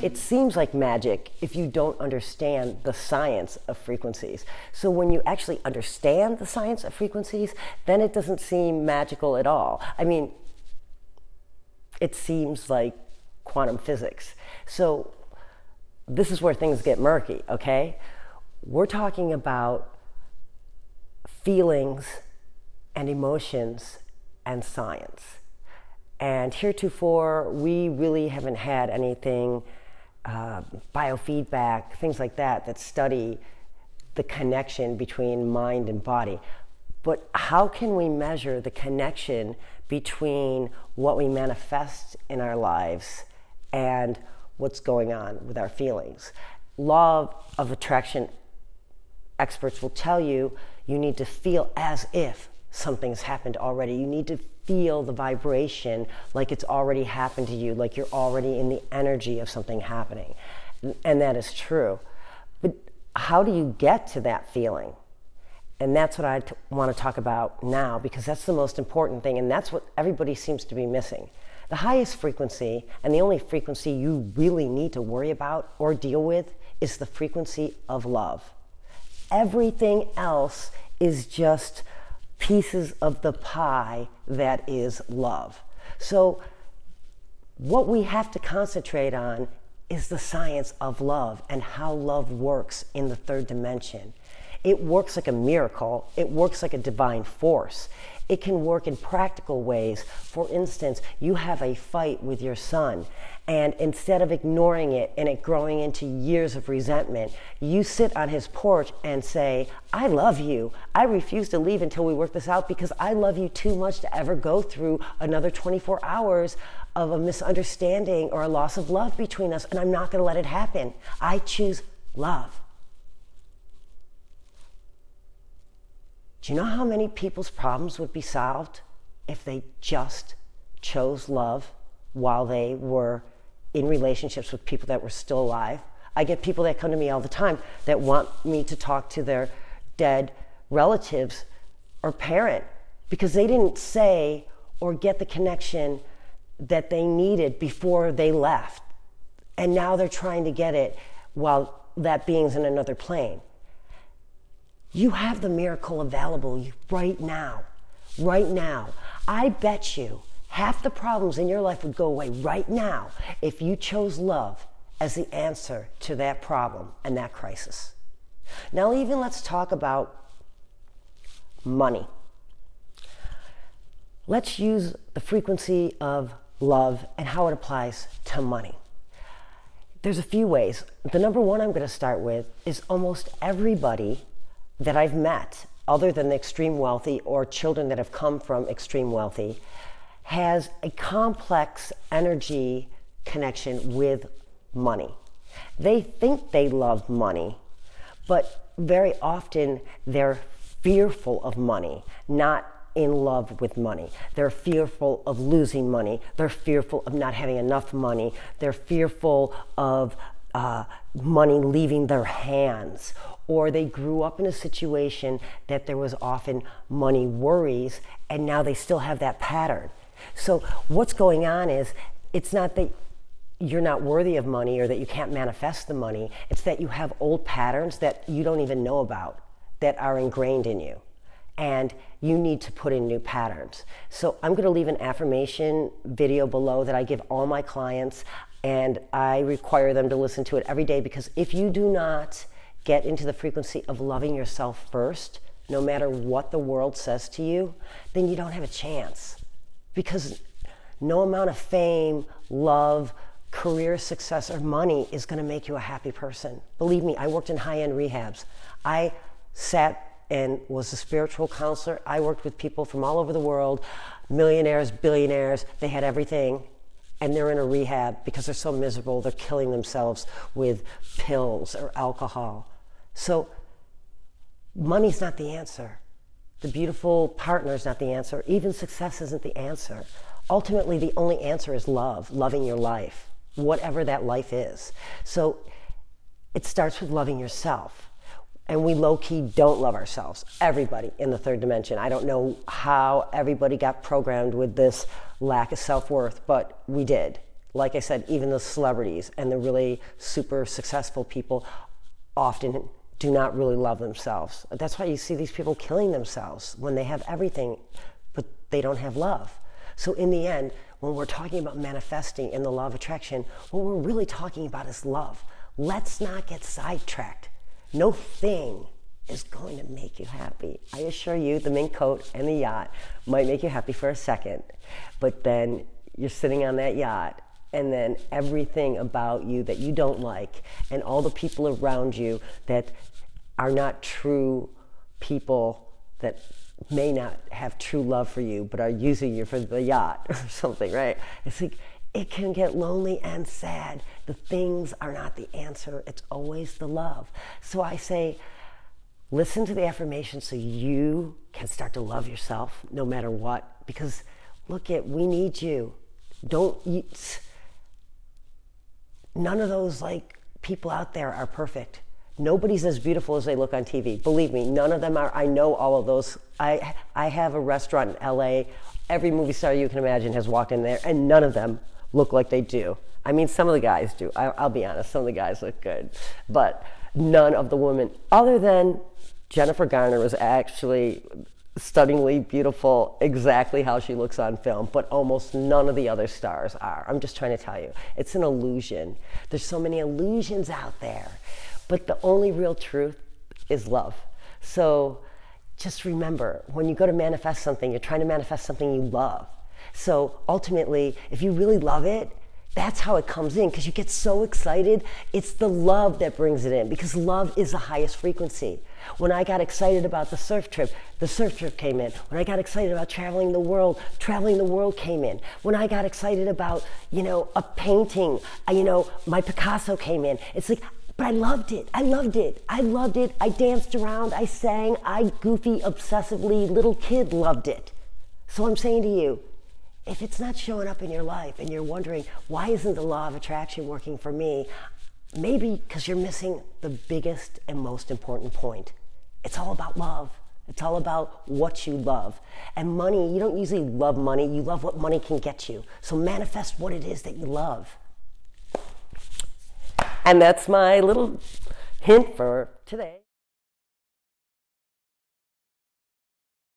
it seems like magic if you don't understand the science of frequencies. So when you actually understand the science of frequencies, then it doesn't seem magical at all. I mean, it seems like quantum physics. So this is where things get murky, okay? We're talking about feelings and emotions and science. And heretofore, we really haven't had anything, biofeedback, things like that, that study the connection between mind and body. But how can we measure the connection between what we manifest in our lives and what's going on with our feelings? Law of attraction experts will tell you you need to feel as if something's happened already. You need to feel the vibration like it's already happened to you, like you're already in the energy of something happening. And that is true. But how do you get to that feeling? And that's what I want to talk about now, because that's the most important thing, and that's what everybody seems to be missing. The highest frequency, and the only frequency you really need to worry about or deal with, is the frequency of love. Everything else is just pieces of the pie that is love. So what we have to concentrate on is the science of love and how love works in the third dimension. It works like a miracle. It works like a divine force. It can work in practical ways. For instance, you have a fight with your son, and instead of ignoring it and it growing into years of resentment, you sit on his porch and say, I love you. I refuse to leave until we work this out because I love you too much to ever go through another 24 hours of a misunderstanding or a loss of love between us, and I'm not going to let it happen. I choose love. Do you know how many people's problems would be solved if they just chose love while they were in relationships with people that were still alive? I get people that come to me all the time that want me to talk to their dead relatives or parent because they didn't say or get the connection that they needed before they left. And now they're trying to get it while that being's in another plane. You have the miracle available right now. Right now. I bet you half the problems in your life would go away right now if you chose love as the answer to that problem and that crisis. Now, even let's talk about money. Let's use the frequency of love and how it applies to money. There's a few ways. The number one I'm going to start with is almost everybody that I've met, other than the extreme wealthy or children that have come from extreme wealthy, has a complex energy connection with money. They think they love money, but very often they're fearful of money, not in love with money. They're fearful of losing money. They're fearful of not having enough money. They're fearful of money leaving their hands, or they grew up in a situation that there was often money worries, and now they still have that pattern. So what's going on is, it's not that you're not worthy of money or that you can't manifest the money. It's that you have old patterns that you don't even know about that are ingrained in you, and you need to put in new patterns. So I'm going to leave an affirmation video below that I give all my clients, and I require them to listen to it every day, because if you do not get into the frequency of loving yourself first, no matter what the world says to you, then you don't have a chance. Because no amount of fame, love, career success, or money is going to make you a happy person. Believe me, I worked in high-end rehabs. I sat and was a spiritual counselor. I worked with people from all over the world, millionaires, billionaires. They had everything, and they're in a rehab because they're so miserable. They're killing themselves with pills or alcohol. So money's not the answer. The beautiful partner is not the answer. Even success isn't the answer. Ultimately, the only answer is love, loving your life, whatever that life is. So it starts with loving yourself. And we low-key don't love ourselves. Everybody in the third dimension. I don't know how everybody got programmed with this lack of self-worth, but we did. like I said, even the celebrities and the really super successful people often do not really love themselves. That's why you see these people killing themselves when they have everything, but they don't have love. So in the end, when we're talking about manifesting in the law of attraction, what we're really talking about is love. Let's not get sidetracked. No thing is going to make you happy. I assure you, the mink coat and the yacht might make you happy for a second, but then you're sitting on that yacht, and then everything about you that you don't like, and all the people around you that are not true people, that may not have true love for you, but are using you for the yacht or something, right? It's like, it can get lonely and sad. The things are not the answer. It's always the love. So I say, listen to the affirmation so you can start to love yourself no matter what. Because look we need you. None of those like people out there are perfect. Nobody's as beautiful as they look on TV. Believe me, none of them are. I know all of those. I have a restaurant in LA. Every movie star you can imagine has walked in there, and none of them look like they do. I mean, some of the guys do. I'll be honest, some of the guys look good. But none of the women, other than Jennifer Garner, was actually stunningly beautiful, exactly how she looks on film, but almost none of the other stars are. I'm just trying to tell you, it's an illusion. There's so many illusions out there, but the only real truth is love. So just remember, when you go to manifest something, you're trying to manifest something you love. So ultimately, if you really love it, that's how it comes in, because you get so excited. It's the love that brings it in, because love is the highest frequency. When I got excited about the surf trip came in. When I got excited about traveling the world came in. When I got excited about, a painting, my Picasso came in. It's like, but I loved it. I loved it. I loved it. I danced around. I sang. I goofy, obsessively, little kid loved it. So I'm saying to you, if it's not showing up in your life and you're wondering, why isn't the law of attraction working for me? Maybe because you're missing the biggest and most important point. It's all about love. It's all about what you love. And money, you don't usually love money. You love what money can get you. So manifest what it is that you love. And that's my little hint for today.